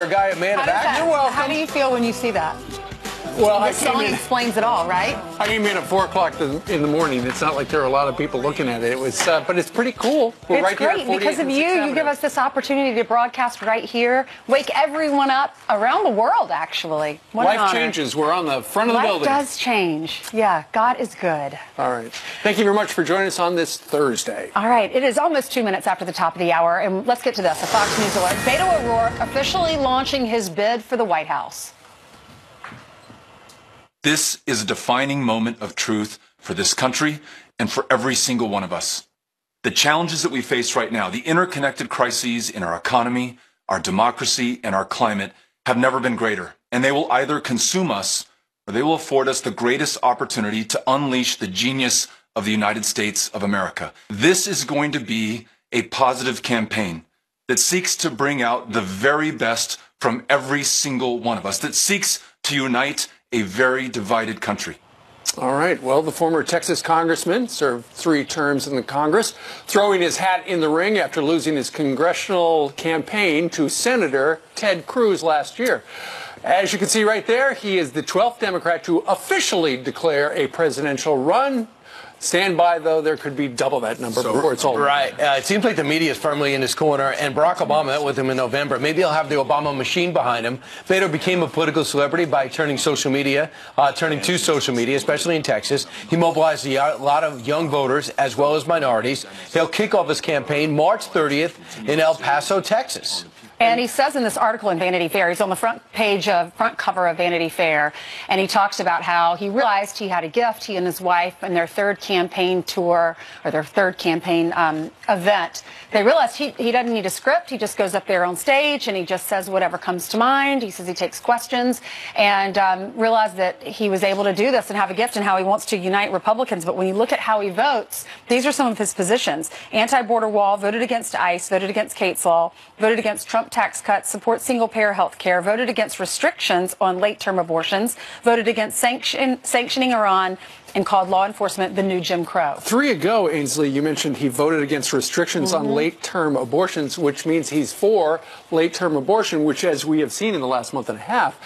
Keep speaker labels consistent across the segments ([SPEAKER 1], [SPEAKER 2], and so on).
[SPEAKER 1] Guy, a man of action. You're welcome.
[SPEAKER 2] How do you feel when you see that?
[SPEAKER 1] Well,
[SPEAKER 2] the song explains it all, right?
[SPEAKER 1] I came in at 4 o'clock in the morning. It's not like there are a lot of people looking at it. It was, but it's pretty cool. We're right
[SPEAKER 2] great.
[SPEAKER 1] Here at
[SPEAKER 2] Because of you. You give us this opportunity to broadcast right here, wake everyone up around the world, actually. What
[SPEAKER 1] Life changes. We're on the front of the building.
[SPEAKER 2] Life does change. Yeah, God is good.
[SPEAKER 1] All right. Thank you very much for joining us on this Thursday.
[SPEAKER 2] All right. It is almost 2 minutes after the top of the hour, and let's get to this. A Fox News alert. Beto O'Rourke officially launching his bid for the White House.
[SPEAKER 3] This is a defining moment of truth for this country and for every single one of us. The challenges that we face right now, the interconnected crises in our economy, our democracy, and our climate have never been greater. And they will either consume us or they will afford us the greatest opportunity to unleash the genius of the United States of America. This is going to be a positive campaign that seeks to bring out the very best from every single one of us, that seeks to unite a very divided country.
[SPEAKER 1] All right. Well, the former Texas congressman served 3 terms in the Congress, throwing his hat in the ring after losing his congressional campaign to Senator Ted Cruz last year. As you can see right there, he is the 12th Democrat to officially declare a presidential run. Stand by, though, there could be double that number before it's all over.
[SPEAKER 4] Right. It seems like the media is firmly in his corner, and Barack Obama met with him in November. Maybe he'll have the Obama machine behind him. Beto became a political celebrity by turning to social media, especially in Texas. He mobilized a lot of young voters as well as minorities. He'll kick off his campaign March 30th in El Paso, Texas.
[SPEAKER 2] And he says in this article in Vanity Fair, he's on the front cover of Vanity Fair, and he talks about how he realized he had a gift, he and his wife, in their third campaign tour, or their third campaign event. They realized he doesn't need a script. He just goes up there on stage and he just says whatever comes to mind. He says he takes questions, and realized that he was able to do this and have a gift, and how he wants to unite Republicans. But when you look at how he votes, these are some of his positions. Anti-border wall, voted against ICE, voted against Kate's Law, voted against Trump tax cuts, supports single-payer health care, voted against restrictions on late-term abortions, voted against sanctioning Iran, and called law enforcement the new Jim Crow.
[SPEAKER 1] 3 ago, Ainsley, you mentioned he voted against restrictions on late-term abortions, which means he's for late-term abortion, which, as we have seen in the last month and a half,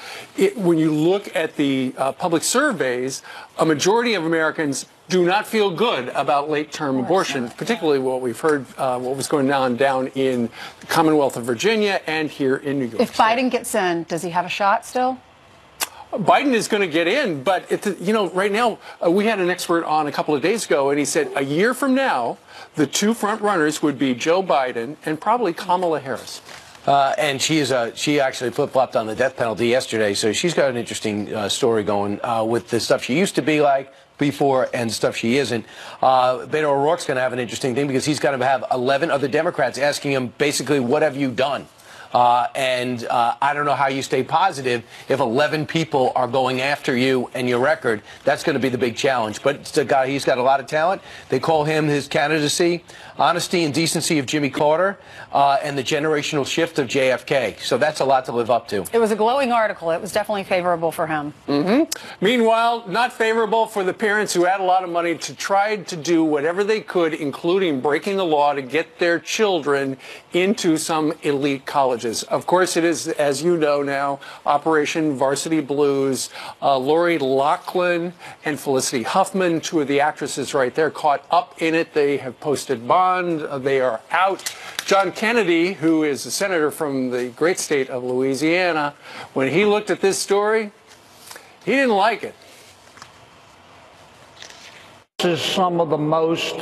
[SPEAKER 1] when you look at the public surveys, a majority of Americans do not feel good about late-term abortion, particularly what we've heard, what was going on down in the Commonwealth of Virginia and here in New York.
[SPEAKER 2] If Biden gets in, does he have a shot still?
[SPEAKER 1] Biden is going to get in, but right now we had an expert on a couple of days ago, and he said a year from now, the 2 front runners would be Joe Biden and probably Kamala Harris.
[SPEAKER 4] And she actually flip-flopped on the death penalty yesterday, so she's got an interesting story going with the stuff she used to be like before and stuff she isn't. Beto O'Rourke's going to have an interesting thing because he's going to have 11 other Democrats asking him basically, what have you done? I don't know how you stay positive if 11 people are going after you and your record. That's going to be the big challenge. But it's a guy, he's got a lot of talent. They call him his candidacy, honesty and decency of Jimmy Carter, and the generational shift of JFK. So that's a lot to live up to.
[SPEAKER 2] It was a glowing article. It was definitely favorable for him.
[SPEAKER 1] Meanwhile, not favorable for the parents who had a lot of money to try to do whatever they could, including breaking the law to get their children into some elite colleges. Of course, it is, as you know now, Operation Varsity Blues. Lori Loughlin and Felicity Huffman, 2 of the actresses right there, caught up in it. They have posted bond. They are out. John Kennedy, who is a senator from the great state of Louisiana, when he looked at this story, he didn't like it.
[SPEAKER 5] This is some of the most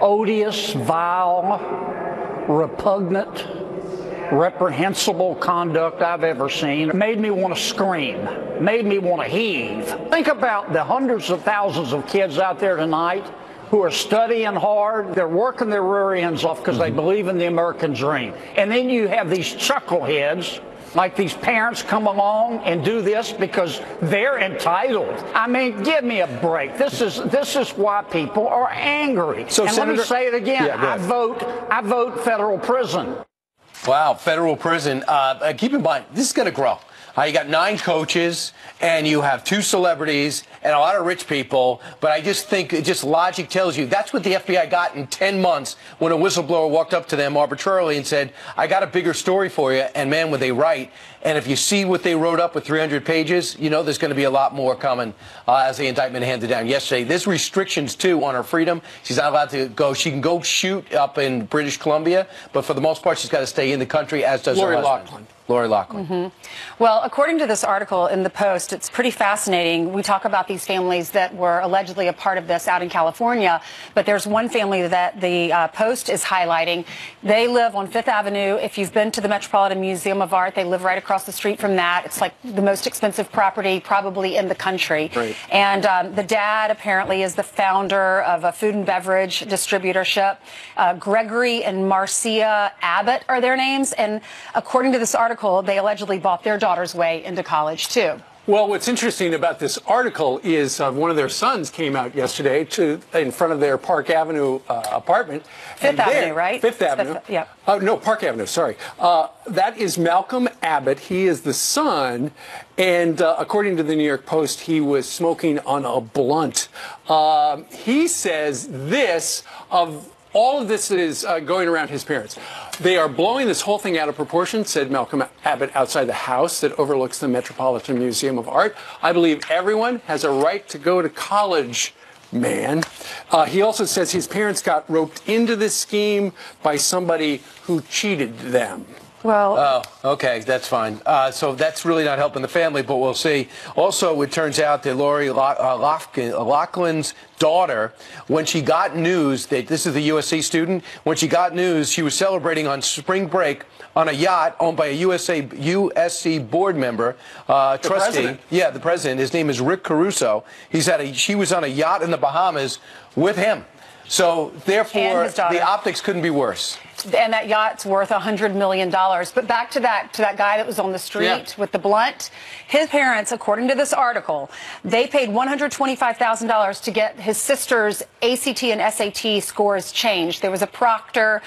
[SPEAKER 5] odious, vile, repugnant, reprehensible conduct I've ever seen. It made me want to scream, made me want to heave. Think about the hundreds of thousands of kids out there tonight who are studying hard. They're working their rear ends off because they believe in the American dream. And then you have these chuckleheads like these parents come along and do this because they're entitled. I mean, give me a break. This is why people are angry. So, and Senator, let me say it again. Yeah, I vote federal prison.
[SPEAKER 4] Wow, federal prison. Keep in mind, this is going to grow. You got 9 coaches, and you have 2 celebrities and a lot of rich people. But I just think just logic tells you that's what the FBI got in 10 months when a whistleblower walked up to them arbitrarily and said, I got a bigger story for you. And man, were they right. And if you see what they wrote up with 300 pages, you know there's going to be a lot more coming as the indictment handed down yesterday. There's restrictions, too, on her freedom. She's not allowed to go. She can go shoot up in British Columbia, but for the most part, she's got to stay in the country, as does her husband. Lori Loughlin.
[SPEAKER 2] Mm-hmm. Well, according to this article in the Post, it's pretty fascinating. We talk about these families that were allegedly a part of this out in California, but there's one family that the Post is highlighting. They live on Fifth Avenue. If you've been to the Metropolitan Museum of Art, they live right across the street from that. It's like the most expensive property probably in the country.
[SPEAKER 1] Right.
[SPEAKER 2] And the dad apparently is the founder of a food and beverage distributorship. Gregory and Marcia Abbott are their names. And according to this article, they allegedly bought their daughter's way into college, too.
[SPEAKER 1] Well, what's interesting about this article is one of their sons came out yesterday in front of their Park Avenue apartment.
[SPEAKER 2] Fifth Avenue, right?
[SPEAKER 1] Fifth Avenue.
[SPEAKER 2] Yeah.
[SPEAKER 1] No, Park Avenue, sorry. That is Malcolm Abbott. He is the son, and according to the New York Post, he was smoking on a blunt. He says this of all of this is going around his parents. They are blowing this whole thing out of proportion, said Malcolm Abbott outside the house that overlooks the Metropolitan Museum of Art. I believe everyone has a right to go to college, man. He also says his parents got roped into this scheme by somebody who cheated them.
[SPEAKER 2] Well,
[SPEAKER 4] oh, okay, that's fine. So that's really not helping the family, but we'll see. Also, it turns out that Lori Loughlin's daughter, when she got news that this is the USC student, when she got news, she was celebrating on spring break on a yacht owned by a USC board member, trustee.
[SPEAKER 1] President.
[SPEAKER 4] Yeah, the president. His name is Rick Caruso. She was on a yacht in the Bahamas with him. So, therefore, the optics couldn't be worse.
[SPEAKER 2] And that yacht's worth $100 million. But back to that guy that was on the street with the blunt. His parents, according to this article, they paid $125,000 to get his sister's ACT and SAT scores changed. There was a proctor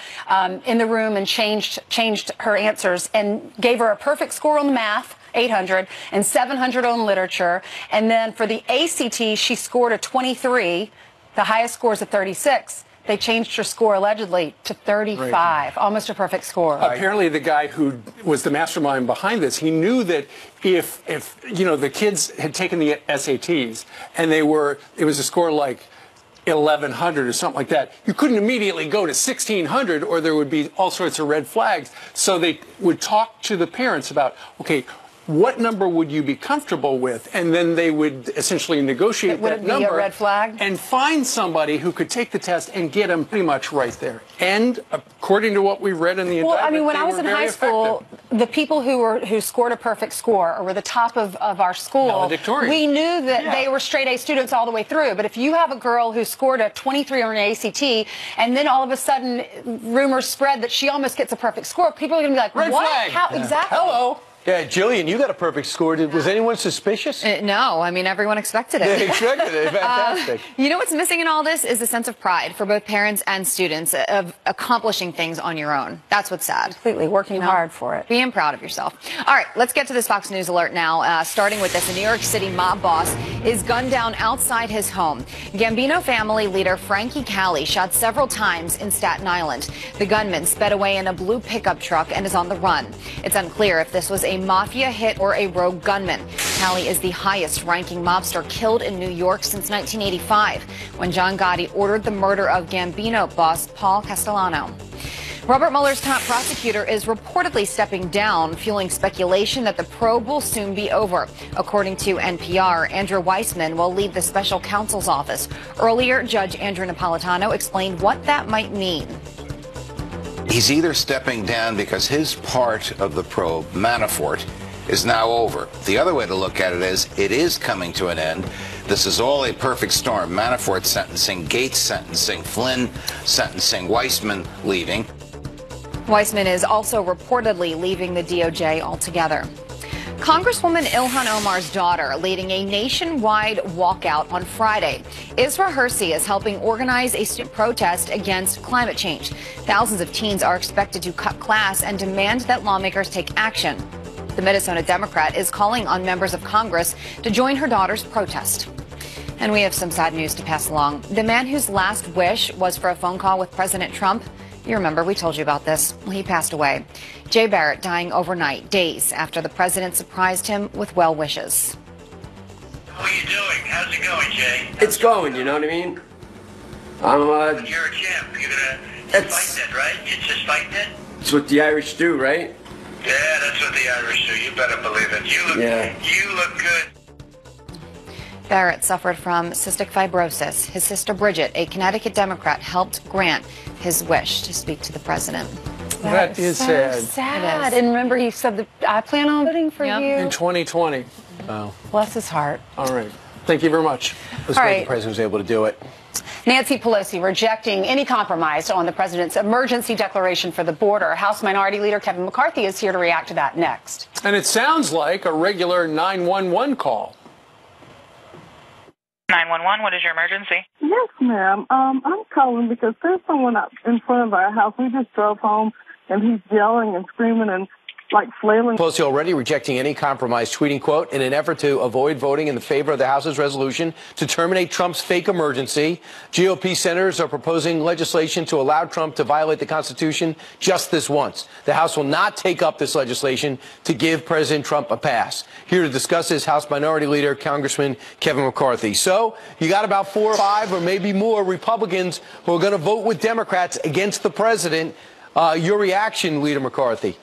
[SPEAKER 2] in the room and changed her answers and gave her a perfect score on the math, 800, and 700 on literature. And then for the ACT, she scored a 23. The highest score is a 36. They changed her score allegedly to 35, almost a perfect score.
[SPEAKER 1] Apparently, the guy who was the mastermind behind this, he knew that if you know the kids had taken the SATs and it was a score like 1,100 or something like that, you couldn't immediately go to 1,600 or there would be all sorts of red flags. So they would talk to the parents about, okay, what number would you be comfortable with? And then they would essentially negotiate that number.
[SPEAKER 2] Would it be a red flag?
[SPEAKER 1] And find somebody who could take the test and get them pretty much right there. And according to what we read in the indictment,
[SPEAKER 2] well, I mean, when I was in high school, the people who scored a perfect score or were the top of our school, we knew that they were straight A students all the way through. But if you have a girl who scored a 23 on an ACT, and then all of a sudden rumors spread that she almost gets a perfect score, people are going to be like,
[SPEAKER 1] red
[SPEAKER 2] what?
[SPEAKER 1] flag.
[SPEAKER 2] How exactly?
[SPEAKER 1] Hello.
[SPEAKER 4] Yeah, Jillian, you got a perfect score. Was anyone suspicious?
[SPEAKER 6] No, I mean, everyone expected it.
[SPEAKER 4] They expected it. Fantastic.
[SPEAKER 6] You know what's missing in all this is a sense of pride for both parents and students of accomplishing things on your own. That's what's sad.
[SPEAKER 2] Completely working hard for it.
[SPEAKER 6] Being proud of yourself. All right, let's get to this Fox News alert now, starting with this. A New York City mob boss is gunned down outside his home. Gambino family leader Frankie Cali shot several times in Staten Island. The gunman sped away in a blue pickup truck and is on the run. It's unclear if this was a mafia hit or a rogue gunman. Cali is the highest-ranking mobster killed in New York since 1985, when John Gotti ordered the murder of Gambino boss Paul Castellano. Robert Mueller's top prosecutor is reportedly stepping down, fueling speculation that the probe will soon be over. According to NPR, Andrew Weissman will lead the special counsel's office. Earlier, Judge Andrew Napolitano explained what that might mean.
[SPEAKER 7] He's either stepping down because his part of the probe, Manafort, is now over. The other way to look at it is coming to an end. This is all a perfect storm. Manafort sentencing, Gates sentencing, Flynn sentencing, Weissman leaving.
[SPEAKER 6] Weissman is also reportedly leaving the DOJ altogether. Congresswoman Ilhan Omar's daughter leading a nationwide walkout on Friday. Isra Hirsi is helping organize a student protest against climate change. Thousands of teens are expected to cut class and demand that lawmakers take action. The Minnesota Democrat is calling on members of Congress to join her daughter's protest. And we have some sad news to pass along. The man whose last wish was for a phone call with President Trump, you remember we told you about this. Well, he passed away. Jay Barrett dying overnight, days after the president surprised him with well wishes.
[SPEAKER 8] How are you doing? How's it going, Jay?
[SPEAKER 9] It's going, you know what I mean?
[SPEAKER 8] You're a champ. You're gonna fight it, right? You're just fighting it?
[SPEAKER 9] It's what the Irish do, right?
[SPEAKER 8] Yeah, that's what the Irish do. You better believe it. You look good.
[SPEAKER 6] Barrett suffered from cystic fibrosis. His sister Bridget, a Connecticut Democrat, helped grant his wish to speak to the president.
[SPEAKER 1] That is
[SPEAKER 2] so
[SPEAKER 1] sad.
[SPEAKER 2] sad. And remember, he said that I plan on voting for you
[SPEAKER 1] In 2020.
[SPEAKER 4] Wow.
[SPEAKER 2] Bless his heart.
[SPEAKER 1] All right. Thank you very much.
[SPEAKER 4] It was great the president was able to do it.
[SPEAKER 2] Nancy Pelosi rejecting any compromise on the president's emergency declaration for the border. House Minority Leader Kevin McCarthy is here to react to that next.
[SPEAKER 1] And it sounds like a regular 911 call.
[SPEAKER 10] 911, what is your emergency?
[SPEAKER 11] Yes, ma'am. I'm calling because there's someone up in front of our house. We just drove home, and he's yelling and screaming and like flailing.
[SPEAKER 4] Pelosi already rejecting any compromise, tweeting, quote, in an effort to avoid voting in the favor of the House's resolution to terminate Trump's fake emergency. GOP senators are proposing legislation to allow Trump to violate the Constitution just this once. The House will not take up this legislation to give President Trump a pass. Here to discuss this, House Minority Leader, Congressman Kevin McCarthy. So you got about 4 or 5 or maybe more Republicans who are going to vote with Democrats against the president. Your reaction, Leader McCarthy?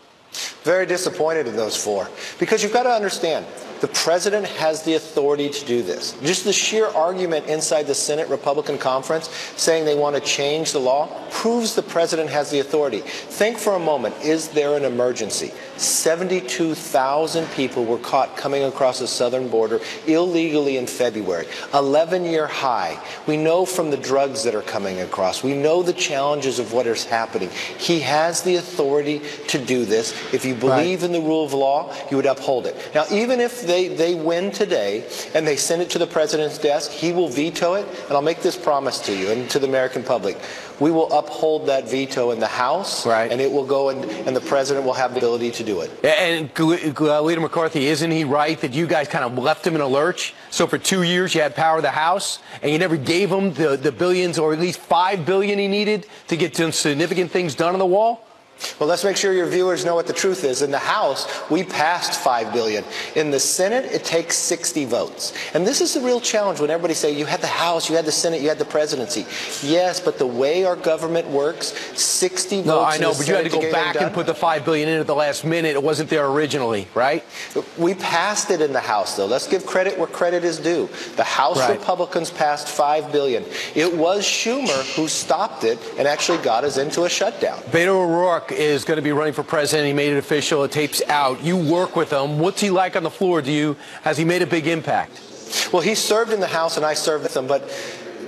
[SPEAKER 12] Very disappointed in those 4, because you've got to understand, the president has the authority to do this. Just the sheer argument inside the Senate Republican conference saying they want to change the law proves the president has the authority. Think for a moment, is there an emergency? 72,000 people were caught coming across the southern border illegally in February. 11-year high. We know from the drugs that are coming across. We know the challenges of what is happening. He has the authority to do this. If you believe in the rule of law, you would uphold it. Now, even if they win today and they send it to the president's desk, he will veto it. And I'll make this promise to you and to the American public. We will uphold that veto in the House, and it will go, and the president will have the ability to do it.
[SPEAKER 4] And Leader McCarthy, isn't he right that you guys kind of left him in a lurch? So for 2 years you had power of the House, and you never gave him the billions, or at least $5 billion he needed to get some significant things done on the wall?
[SPEAKER 12] Well, let's make sure your viewers know what the truth is. In the House, we passed $5 billion. In the Senate, it takes 60 votes. And this is the real challenge when everybody say, you had the House, you had the Senate, you had the presidency. Yes, but the way our government works, 60 votes.
[SPEAKER 4] No, I know,
[SPEAKER 12] in the
[SPEAKER 4] but you had to
[SPEAKER 12] Senate
[SPEAKER 4] go back and put the $5 billion in at the last minute. It wasn't there originally, right?
[SPEAKER 12] We passed it in the House, though. Let's give credit where credit is due. The House Republicans passed $5 billion. It was Schumer who stopped it and actually got us into a shutdown.
[SPEAKER 4] Beto O'Rourke is going to be running for president. He made it official. The tape's out. You work with him. What's he like on the floor? Has he made a big impact?
[SPEAKER 12] Well, he served in the House and I served with him, but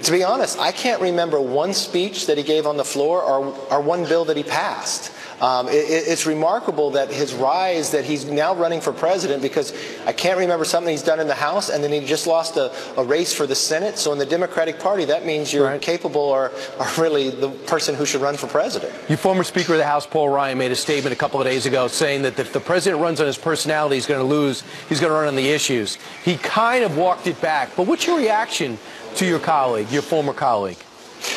[SPEAKER 12] to be honest, I can't remember one speech that he gave on the floor or one bill that he passed. It's remarkable that his rise, that he's now running for president, because I can't remember something he's done in the House, and then he just lost a race for the Senate. So in the Democratic Party, that means you're capable or really the person who should run for president.
[SPEAKER 4] Your former Speaker of the House, Paul Ryan, made a statement a couple of days ago saying that if the president runs on his personality, he's going to lose. He's going to run on the issues. He kind of walked it back. But what's your reaction to your colleague, your former colleague?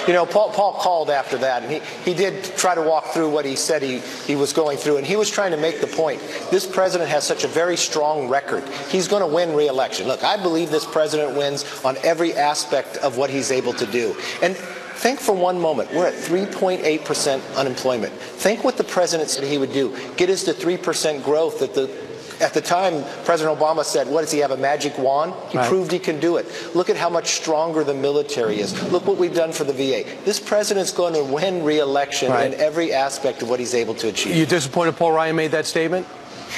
[SPEAKER 12] You know, Paul called after that, and he did try to walk through what he said he was going through, and he was trying to make the point. This president has such a very strong record. He's going to win re-election. Look, I believe this president wins on every aspect of what he's able to do. And think for one moment, we're at 3.8% unemployment. Think what the president said he would do. Get us to 3% growth at the time, President Obama said, what does he have, a magic wand? He proved he can do it. Look at how much stronger the military is. Look what we've done for the VA. This president's going to win re-election in every aspect of what he's able to achieve.
[SPEAKER 4] You disappointed Paul Ryan made that statement?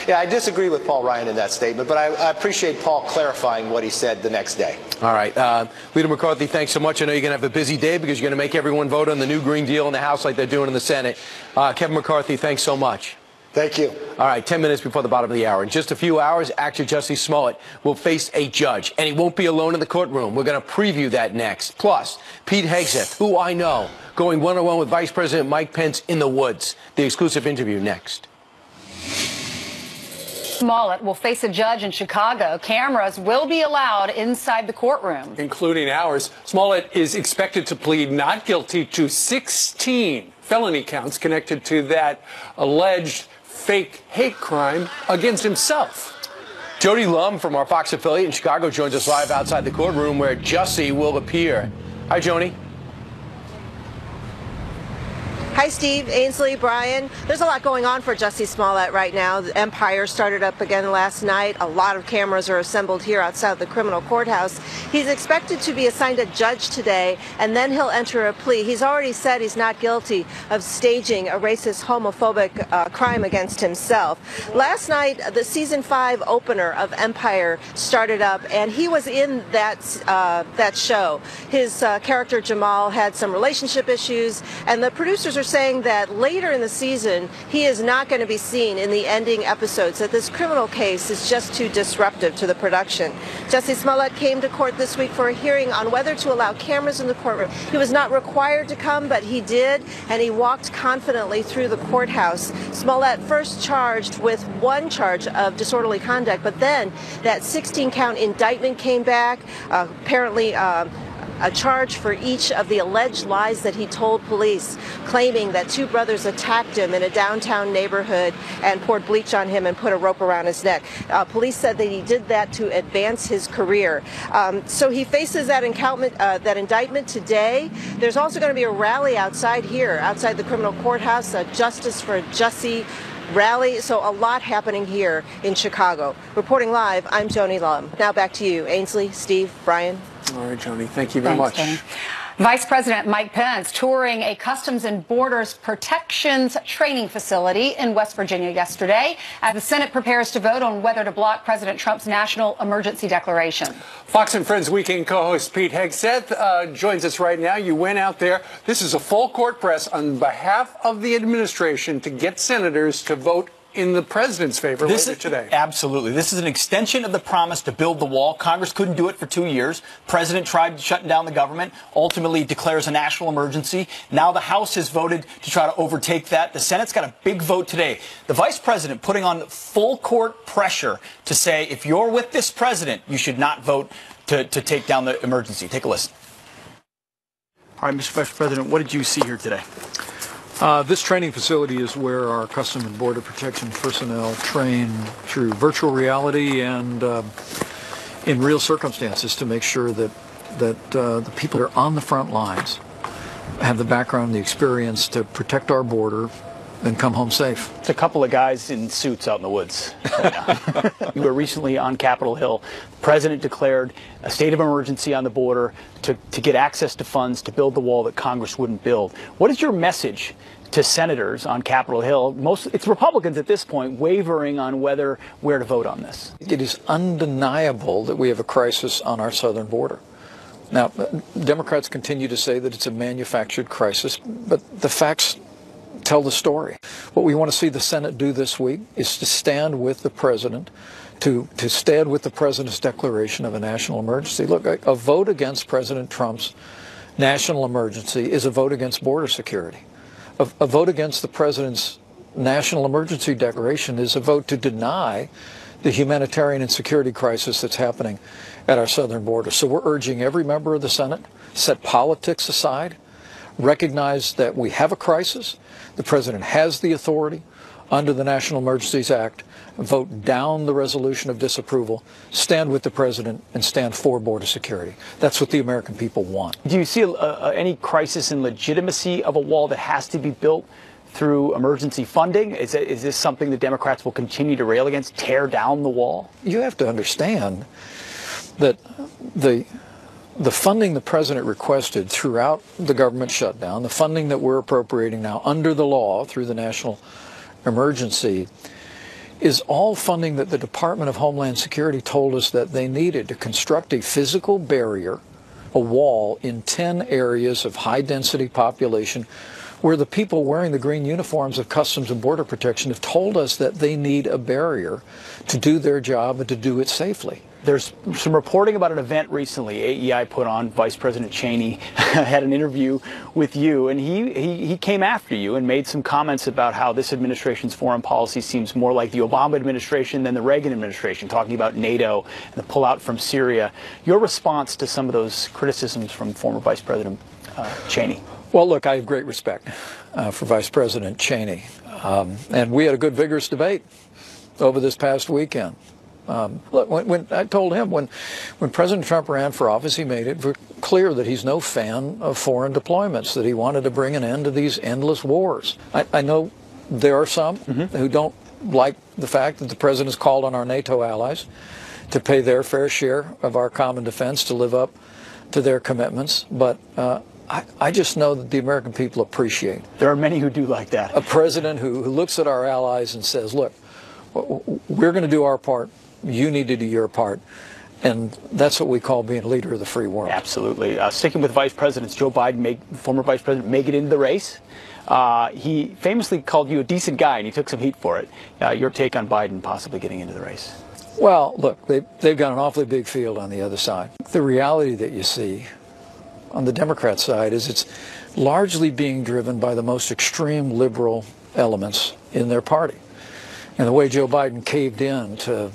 [SPEAKER 12] Yeah, I disagree with Paul Ryan in that statement, but I appreciate Paul clarifying what he said the next day.
[SPEAKER 4] All right. Leader McCarthy, thanks so much. I know you're going to have a busy day because you're going to make everyone vote on the new Green Deal in the House like they're doing in the Senate. Kevin McCarthy, thanks so much.
[SPEAKER 12] Thank you.
[SPEAKER 4] All right, 10 minutes before the bottom of the hour. In just a few hours, actor Jussie Smollett will face a judge, and he won't be alone in the courtroom. We're going to preview that next. Plus, Pete Hegseth, who I know, going one-on-one with Vice President Mike Pence in the woods. The exclusive interview next.
[SPEAKER 2] Smollett will face a judge in Chicago. Cameras will be allowed inside the courtroom,
[SPEAKER 1] including ours. Smollett is expected to plead not guilty to 16 felony counts connected to that alleged fake hate crime against himself.
[SPEAKER 4] Jody Lum from our Fox affiliate in Chicago joins us live outside the courtroom where Jussie will appear. Hi, Joni.
[SPEAKER 13] Hi, Steve, Ainsley, Brian. There's a lot going on for Jussie Smollett right now. The Empire started up again last night. A lot of cameras are assembled here outside the criminal courthouse. He's expected to be assigned a judge today, and then he'll enter a plea. He's already said he's not guilty of staging a racist, homophobic crime against himself. Last night, the season 5 opener of Empire started up, and he was in that show. His character Jamal had some relationship issues, and the producers are saying that later in the season he is not going to be seen in the ending episodes, that this criminal case is just too disruptive to the production. Jussie Smollett came to court this week for a hearing on whether to allow cameras in the courtroom. He was not required to come, but he did, and he walked confidently through the courthouse. Smollett first charged with 1 charge of disorderly conduct, but then that 16-count indictment came back, apparently a charge for each of the alleged lies that he told police, claiming that 2 brothers attacked him in a downtown neighborhood and poured bleach on him and put a rope around his neck. Police said that he did that to advance his career. So he faces that indictment today. There's also going to be a rally outside here, outside the criminal courthouse, a Justice for Jussie rally. So a lot happening here in Chicago. Reporting live, I'm Joni Lum. Now back to you, Ainsley, Steve, Brian.
[SPEAKER 1] All right, Joni, thank you very much.
[SPEAKER 2] Tony. Vice President Mike Pence touring a Customs and Borders Protections training facility in West Virginia yesterday as the Senate prepares to vote on whether to block President Trump's national emergency declaration.
[SPEAKER 1] Fox and Friends weekend co-host Pete Hegseth joins us right now. You went out there. This is a full court press on behalf of the administration to get senators to vote in the president's favor later today.
[SPEAKER 14] Absolutely. This is an extension of the promise to build the wall. Congress couldn't do it for 2 years. President tried shutting down the government, ultimately declares a national emergency. Now the House has voted to try to overtake that. The Senate's got a big vote today. The vice president putting on full court pressure to say, if you're with this president, you should not vote to take down the emergency. Take a listen.
[SPEAKER 15] All right, Mr. Vice President, what did you see here today?
[SPEAKER 16] This training facility is where our Customs and Border Protection personnel train through virtual reality and in real circumstances to make sure that the people that are on the front lines have the background and the experience to protect our border and come home safe.
[SPEAKER 15] It's a couple of guys in suits out in the woods right now. You were recently on Capitol Hill. The president declared a state of emergency on the border to get access to funds to build the wall that Congress wouldn't build. What is your message to senators on Capitol Hill? It's Republicans at this point wavering on where to vote on this.
[SPEAKER 16] It is undeniable that we have a crisis on our southern border. Now, Democrats continue to say that it's a manufactured crisis, but the facts tell the story. What we want to see the Senate do this week is to stand with the president, to stand with the president's declaration of a national emergency. Look, a vote against President Trump's national emergency is a vote against border security. A vote against the president's national emergency declaration is a vote to deny the humanitarian and security crisis that's happening at our southern border. So we're urging every member of the Senate, set politics aside, recognize that we have a crisis. The president has the authority under the National Emergencies Act. Vote down the resolution of disapproval, stand with the president, and stand for border security. That's what the American people want.
[SPEAKER 15] Do you see any crisis in legitimacy of a wall that has to be built through emergency funding? Is this something the Democrats will continue to rail against, tear down the wall?
[SPEAKER 16] You have to understand that the funding the president requested throughout the government shutdown, the funding that we're appropriating now under the law through the national emergency, is all funding that the Department of Homeland Security told us that they needed to construct a physical barrier, a wall in 10 areas of high-density population where the people wearing the green uniforms of Customs and Border Protection have told us that they need a barrier to do their job and to do it safely.
[SPEAKER 15] There's some reporting about an event recently AEI put on. Vice President Cheney had an interview with you, and he came after you and made some comments about how this administration's foreign policy seems more like the Obama administration than the Reagan administration, talking about NATO and the pullout from Syria. Your response to some of those criticisms from former Vice President Cheney?
[SPEAKER 16] Well, look, I have great respect for Vice President Cheney, and we had a good, vigorous debate over this past weekend. Look, when I told him when President Trump ran for office, he made it clear that he's no fan of foreign deployments, that he wanted to bring an end to these endless wars. I know there are some who don't like the fact that the president's called on our NATO allies to pay their fair share of our common defense, to live up to their commitments, but I just know that the American people appreciate.
[SPEAKER 15] There are many who do like that.
[SPEAKER 16] A president who looks at our allies and says, look, we're going to do our part. You need to do your part. And that's what we call being a leader of the free world.
[SPEAKER 15] Absolutely. Sticking with vice presidents, Joe Biden, former vice president, make it into the race. He famously called you a decent guy, and he took some heat for it. Your take on Biden possibly getting into the race?
[SPEAKER 16] Well, look, they've got an awfully big field on the other side. The reality that you see on the Democrat side is it's largely being driven by the most extreme liberal elements in their party. And the way Joe Biden caved in to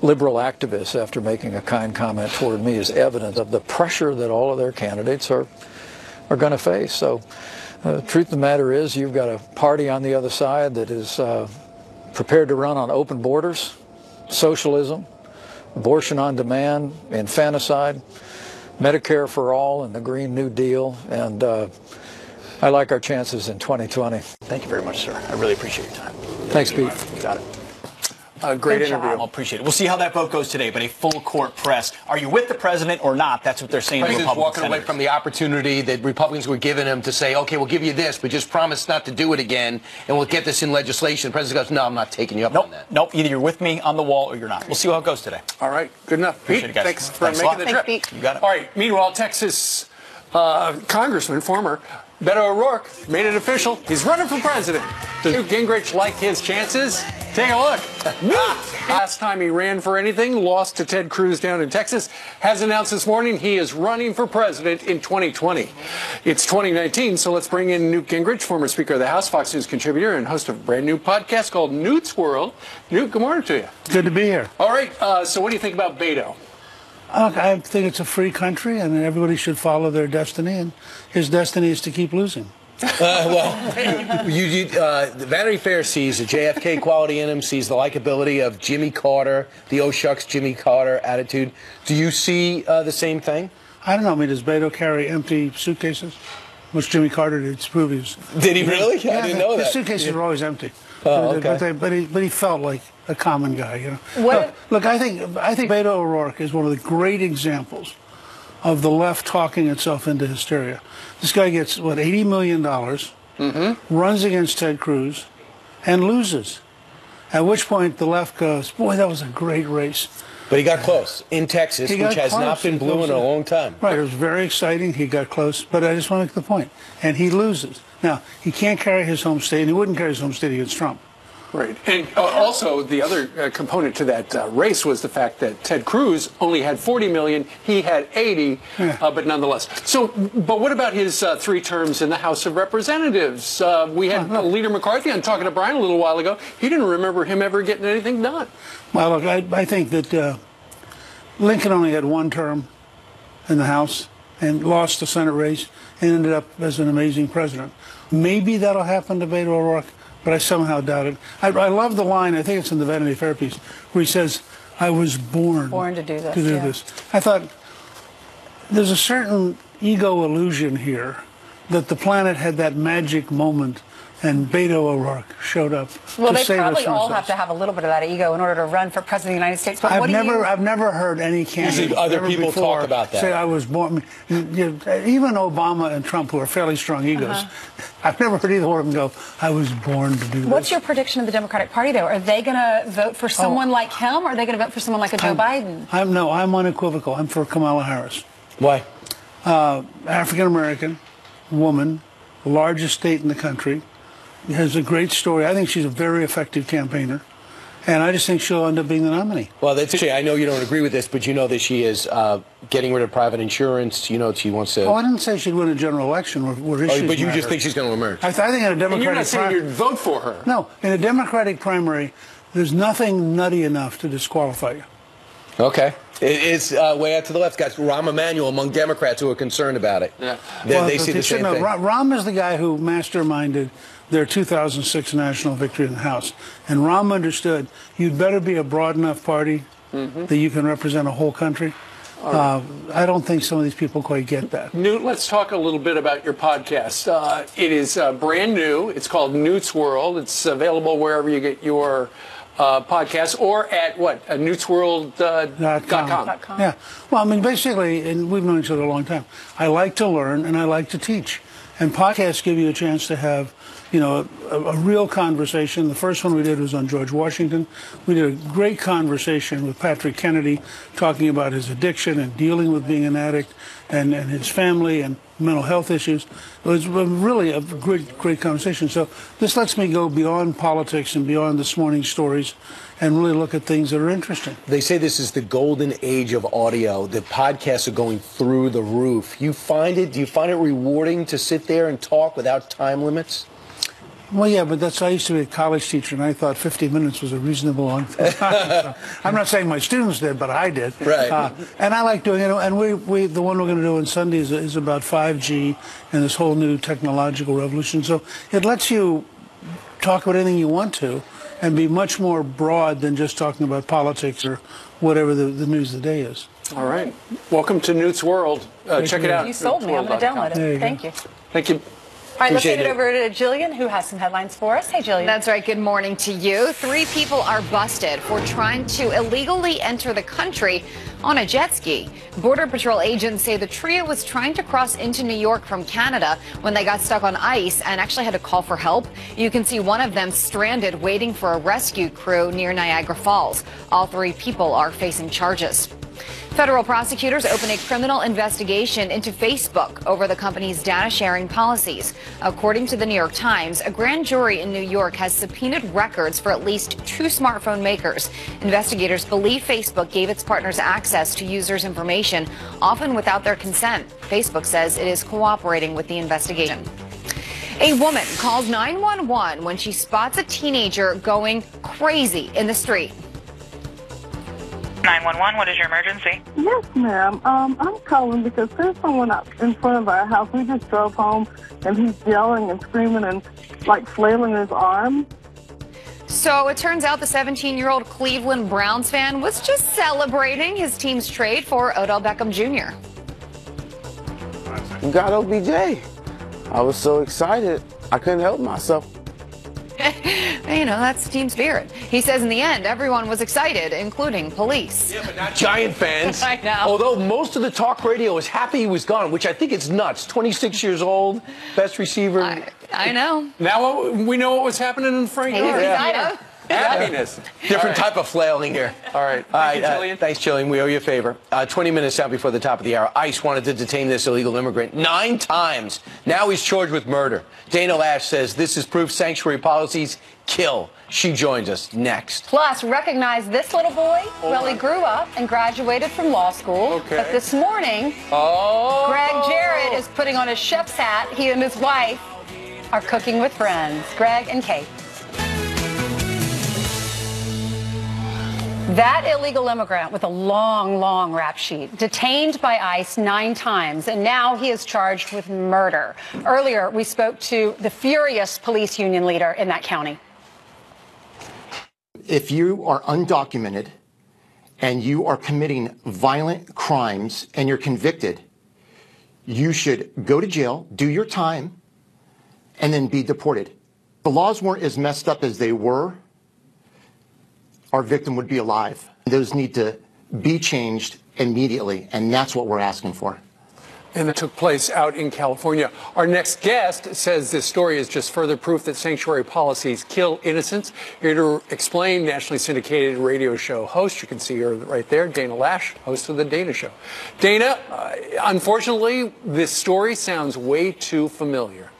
[SPEAKER 16] liberal activists after making a kind comment toward me is evidence of the pressure that all of their candidates are going to face. So the truth of the matter is, you've got a party on the other side that is prepared to run on open borders, socialism, abortion on demand, infanticide, Medicare for all, and the Green New Deal. And I like our chances in 2020.
[SPEAKER 15] Thank you very much, sir. I really appreciate your time.
[SPEAKER 16] Thanks, Pete.
[SPEAKER 15] You got it.
[SPEAKER 1] Great interview.
[SPEAKER 14] I appreciate it. We'll see how that vote goes today, but a full court press. Are you with the president or not? That's what they're saying.
[SPEAKER 4] The president's walking away from the opportunity that Republicans were giving him to say, okay, we'll give you this, but just promise not to do it again, and we'll get this in legislation. The president goes, no, I'm not taking you up on that.
[SPEAKER 14] Nope. Either you're with me on the wall or you're not. We'll see how it goes today.
[SPEAKER 1] All right. Good enough. Pete,
[SPEAKER 14] Appreciate it, guys.
[SPEAKER 1] thanks for
[SPEAKER 14] Thanks
[SPEAKER 1] making the trip.
[SPEAKER 2] Thanks, Pete.
[SPEAKER 14] You got it.
[SPEAKER 1] All right. Meanwhile, Texas Congressman, former Beto O'Rourke, made it official. He's running for president. Does Newt Gingrich like his chances? Take a look. Last time he ran for anything, lost to Ted Cruz down in Texas, has announced this morning he is running for president in 2020. It's 2019, so let's bring in Newt Gingrich, former Speaker of the House, Fox News contributor, and host of a brand new podcast called Newt's World. Newt, good morning to you.
[SPEAKER 17] Good to be here.
[SPEAKER 1] All right, so what do you think about Beto?
[SPEAKER 17] I think it's a free country, and everybody should follow their destiny, and his destiny is to keep losing.
[SPEAKER 4] The Vanity Fair sees the JFK quality in him, sees the likability of Jimmy Carter, the oh shucks Jimmy Carter attitude. Do you see the same thing?
[SPEAKER 17] I don't know. I mean, does Beto carry empty suitcases? Which Jimmy Carter did to prove he was.
[SPEAKER 4] Did he really?
[SPEAKER 17] Yeah,
[SPEAKER 4] I didn't know that.
[SPEAKER 17] His suitcases were always empty.
[SPEAKER 4] Oh, okay.
[SPEAKER 17] But he felt like a common guy, you know. Look, I think Beto O'Rourke is one of the great examples of the left talking itself into hysteria. This guy gets, what, $80 million, runs against Ted Cruz, and loses. At which point the left goes, boy, that was a great race.
[SPEAKER 4] But he got close in Texas, which has not been blue in a long time.
[SPEAKER 17] Right, it was very exciting. He got close, but I just want to make the point. And he loses. Now, he can't carry his home state, and he wouldn't carry his home state against Trump.
[SPEAKER 1] Right. And also, the other component to that race was the fact that Ted Cruz only had 40 million. He had 80, but nonetheless. So, but what about his 3 terms in the House of Representatives? We had Leader McCarthy on talking to Brian a little while ago. He didn't remember him ever getting anything done.
[SPEAKER 17] Well, look, I think that Lincoln only had 1 term in the House and lost the Senate race and ended up as an amazing president. Maybe that'll happen to Beto O'Rourke, but I somehow doubt it. I love the line, I think it's in the Vanity Fair piece, where he says, I was born
[SPEAKER 2] to do this.
[SPEAKER 17] I thought, there's a certain ego illusion here that the planet had that magic moment and Beto O'Rourke showed up
[SPEAKER 2] well,
[SPEAKER 17] to save us from
[SPEAKER 2] they probably all
[SPEAKER 17] ourselves.
[SPEAKER 2] have to have a little bit of that ego in order to run for president of the United States. But
[SPEAKER 17] I've never heard any candidate
[SPEAKER 4] other people talk about that.
[SPEAKER 17] Say I was born. Even Obama and Trump, who are fairly strong egos, I've never heard either one of them go, I was born to do this.
[SPEAKER 2] What's your prediction of the Democratic Party, though? Are they going to vote for someone like him, or are they going to vote for someone like a Joe Biden?
[SPEAKER 17] I'm unequivocal. I'm for Kamala Harris.
[SPEAKER 4] Why?
[SPEAKER 17] African-American, woman, largest state in the country, has a great story. I think she's a very effective campaigner. And I just think she'll end up being the nominee.
[SPEAKER 4] Well, that's actually, I know you don't agree with this, but you know that she is getting rid of private insurance. You know, she wants to.
[SPEAKER 17] Oh, I didn't say she'd win a general election where issues
[SPEAKER 4] but you
[SPEAKER 17] matter.
[SPEAKER 4] just think she's going to emerge.
[SPEAKER 17] I think in a Democratic
[SPEAKER 1] and you're not saying you'd vote for her.
[SPEAKER 17] No, in a Democratic primary, there's nothing nutty enough to disqualify you.
[SPEAKER 4] Okay. It's way out to the left. Got Rahm Emanuel among Democrats who are concerned about it. Yeah. They see the same thing.
[SPEAKER 17] Rahm is the guy who masterminded their 2006 national victory in the House. And Rahm understood you'd better be a broad enough party that you can represent a whole country. I don't think some of these people quite get that.
[SPEAKER 1] Newt, let's talk a little bit about your podcast. It is brand new. It's called Newt's World. It's available wherever you get your podcasts, or at what? newtsworld.com.
[SPEAKER 17] Yeah. Well, I mean, basically, and we've known each other a long time, I like to learn and I like to teach. And podcasts give you a chance to have, you know, a real conversation. The first one we did was on George Washington. We did a great conversation with Patrick Kennedy talking about his addiction and dealing with being an addict and his family and mental health issues. It was really a great conversation. So this lets me go beyond politics and beyond this morning's stories and really look at things that are interesting.
[SPEAKER 4] They say this is the golden age of audio. The podcasts are going through the roof. Do you find it rewarding to sit there and talk without time limits?
[SPEAKER 17] Well, yeah, but I used to be a college teacher, and I thought 50 minutes was a reasonable long time. So, I'm not saying my students did, but I did.
[SPEAKER 4] Right.
[SPEAKER 17] And I like doing it. And the one we're going to do on Sunday is about 5G and this whole new technological revolution. So it lets you talk about anything you want to and be much more broad than just talking about politics or whatever the news of the day is.
[SPEAKER 1] All right. Welcome to Newt's World. Check it out.
[SPEAKER 2] You sold me. I'm going to download it. Thank you.
[SPEAKER 1] Thank you.
[SPEAKER 2] All right, let's hand it over to Jillian, who has some headlines for us. Hey, Jillian.
[SPEAKER 6] That's right. Good morning to you. 3 people are busted for trying to illegally enter the country on a jet ski. Border Patrol agents say the trio was trying to cross into New York from Canada when they got stuck on ice and actually had to call for help. You can see one of them stranded waiting for a rescue crew near Niagara Falls. All 3 people are facing charges. Federal prosecutors open a criminal investigation into Facebook over the company's data sharing policies. According to the New York Times, a grand jury in New York has subpoenaed records for at least 2 smartphone makers. Investigators believe Facebook gave its partners access to users' information, often without their consent. Facebook says it is cooperating with the investigation. A woman calls 911 when she spots a teenager going crazy in the street.
[SPEAKER 10] 911, what is your emergency?
[SPEAKER 11] Yes, ma'am. I'm calling because there's someone out in front of our house. We just drove home, and he's yelling and screaming and, like, flailing his arms.
[SPEAKER 6] So it turns out the 17-year-old Cleveland Browns fan was just celebrating his team's trade for Odell Beckham Jr.
[SPEAKER 18] We got OBJ. I was so excited, I couldn't help myself.
[SPEAKER 6] You know, that's team spirit. He says in the end, everyone was excited, including police.
[SPEAKER 4] Yeah, but not Giant fans.
[SPEAKER 6] I know.
[SPEAKER 4] Although most of the talk radio was happy he was gone, which I think is nuts. 26 years old, best receiver.
[SPEAKER 6] I know.
[SPEAKER 1] Now we know what was happening in the front yard.
[SPEAKER 6] Yeah.
[SPEAKER 1] Happiness.
[SPEAKER 4] Different type of flailing here.
[SPEAKER 1] All right.
[SPEAKER 4] Thank you, Jillian. Thanks, Jillian. We owe you a favor. 20 minutes out before the top of the hour, ICE wanted to detain this illegal immigrant 9 times. Now he's charged with murder. Dana Lash says this is proof sanctuary policies kill. She joins us next.
[SPEAKER 2] Plus, recognize this little boy? Well, he grew up and graduated from law school.
[SPEAKER 1] Okay.
[SPEAKER 2] But this morning, Greg Jarrett is putting on his chef's hat. He and his wife are cooking with friends. Greg and Kate. That illegal immigrant with a long rap sheet, detained by ICE 9 times, and now he is charged with murder. Earlier, we spoke to the furious police union leader in that county.
[SPEAKER 19] If you are undocumented and you are committing violent crimes and you're convicted, you should go to jail, do your time, and then be deported. The laws weren't as messed up as they were, our victim would be alive. Those need to be changed immediately, and that's what we're asking for.
[SPEAKER 1] And that took place out in California. Our next guest says this story is just further proof that sanctuary policies kill innocents. Here to explain, nationally syndicated radio show host, you can see her right there, Dana Lash, host of The Dana Show. Dana, unfortunately, this story sounds way too familiar.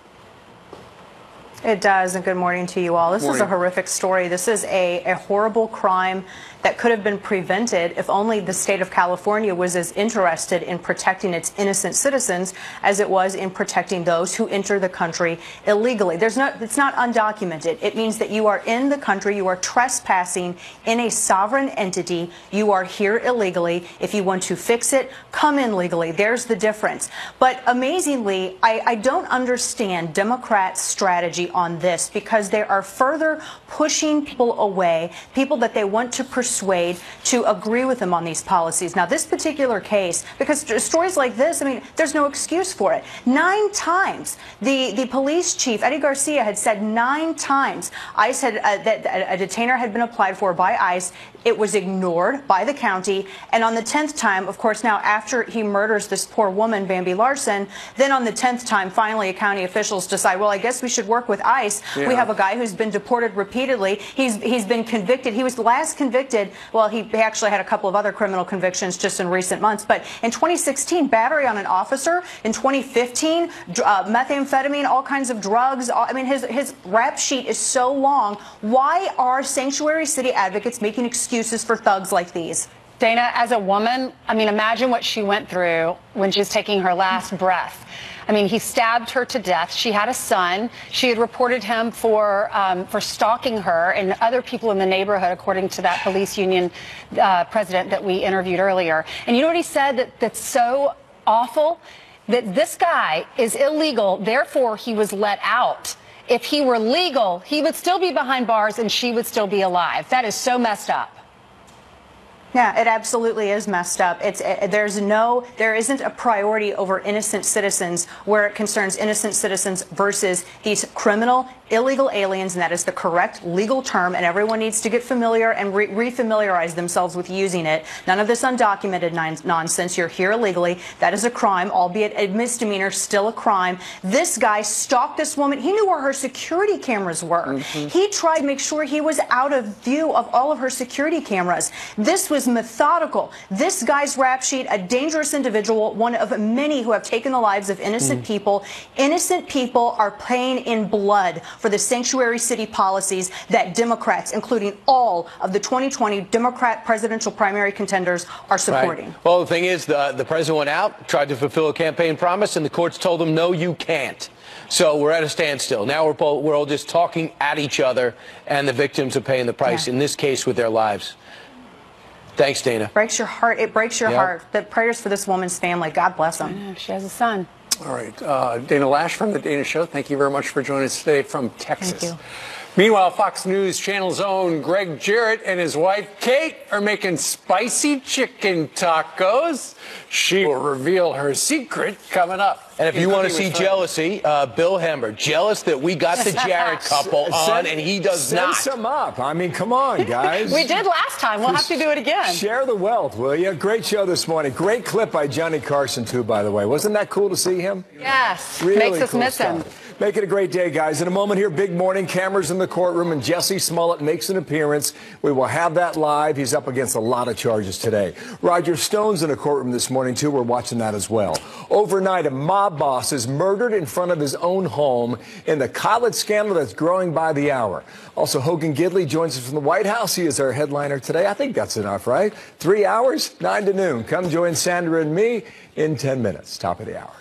[SPEAKER 20] It does, and good morning to you all. This is a horrific story. This is a horrible crime that could have been prevented if only the state of California was as interested in protecting its innocent citizens as it was in protecting those who enter the country illegally. It's not undocumented. It means that you are in the country, you are trespassing in a sovereign entity, you are here illegally. If you want to fix it, come in legally. There's the difference. But amazingly, I don't understand Democrats' strategy on this, because they are further pushing people away, people that they want to persuade to agree with them on these policies. Now, this particular case, because stories like this, I mean, there's no excuse for it. 9 times, the police chief, Eddie Garcia, had said 9 times ICE had that a detainer had been applied for by ICE. It was ignored by the county. And on the 10th time, of course, now after he murders this poor woman, Bambi Larson, then on the 10th time, finally, county officials decide, well, I guess we should work with ICE. Yeah. We have a guy who's been deported repeatedly. He's been convicted. He was last convicted. Well, he actually had a couple of other criminal convictions just in recent months. But in 2016, battery on an officer. In 2015, methamphetamine, all kinds of drugs. I mean, his rap sheet is so long. Why are sanctuary city advocates making excuses for thugs like these?
[SPEAKER 2] Dana, as a woman, I mean, imagine what she went through when she was taking her last breath. I mean, he stabbed her to death. She had a son. She had reported him for stalking her and other people in the neighborhood, according to that police union president that we interviewed earlier. And you know what he said that's so awful? That this guy is illegal, therefore he was let out. If he were legal, he would still be behind bars and she would still be alive. That is so messed up.
[SPEAKER 20] Yeah, it absolutely is messed up. There isn't a priority over innocent citizens where it concerns innocent citizens versus these criminal, illegal aliens, and that is the correct legal term, and everyone needs to get familiar and refamiliarize themselves with using it. None of this undocumented nonsense. You're here illegally. That is a crime, albeit a misdemeanor, still a crime. This guy stalked this woman. He knew where her security cameras were. Mm-hmm. He tried to make sure he was out of view of all of her security cameras. This was methodical. This guy's rap sheet, a dangerous individual, one of many who have taken the lives of innocent people. Innocent people are paying in blood for the sanctuary city policies that Democrats, including all of the 2020 Democrat presidential primary contenders, are supporting.
[SPEAKER 4] Right. Well, the thing is, the president went out, tried to fulfill a campaign promise, and the courts told him, no, you can't. So we're at a standstill. Now we're all just talking at each other, and the victims are paying the price, in this case, with their lives. Thanks, Dana.
[SPEAKER 20] Breaks your heart. It breaks your heart. The prayers for this woman's family. God bless them.
[SPEAKER 2] I know. She has a son.
[SPEAKER 1] All right. Dana Lash from The Dana Show, thank you very much for joining us today from Texas.
[SPEAKER 2] Thank you.
[SPEAKER 1] Meanwhile, Fox News Channel's own Greg Jarrett and his wife, Kate, are making spicy chicken tacos. She will reveal her secret coming up.
[SPEAKER 4] And if you want to see jealousy, Bill Hemmer, jealous that we got the Jarrett couple on and he does not.
[SPEAKER 21] Set some up. I mean, come on, guys.
[SPEAKER 2] We did last time. We'll have to do it again.
[SPEAKER 21] Share the wealth, will you? Great show this morning. Great clip by Johnny Carson, too, by the way. Wasn't that cool to see him?
[SPEAKER 2] Yes.
[SPEAKER 21] Really
[SPEAKER 2] Makes us
[SPEAKER 21] cool
[SPEAKER 2] miss him.
[SPEAKER 21] Make it a great day, guys. In a moment here, big morning, cameras in the courtroom, and Jussie Smollett makes an appearance. We will have that live. He's up against a lot of charges today. Roger Stone's in a courtroom this morning, too. We're watching that as well. Overnight, a mob boss is murdered in front of his own home in the college scandal that's growing by the hour. Also, Hogan Gidley joins us from the White House. He is our headliner today. I think that's enough, right? 3 hours, 9 to noon. Come join Sandra and me in 10 minutes. Top of the hour.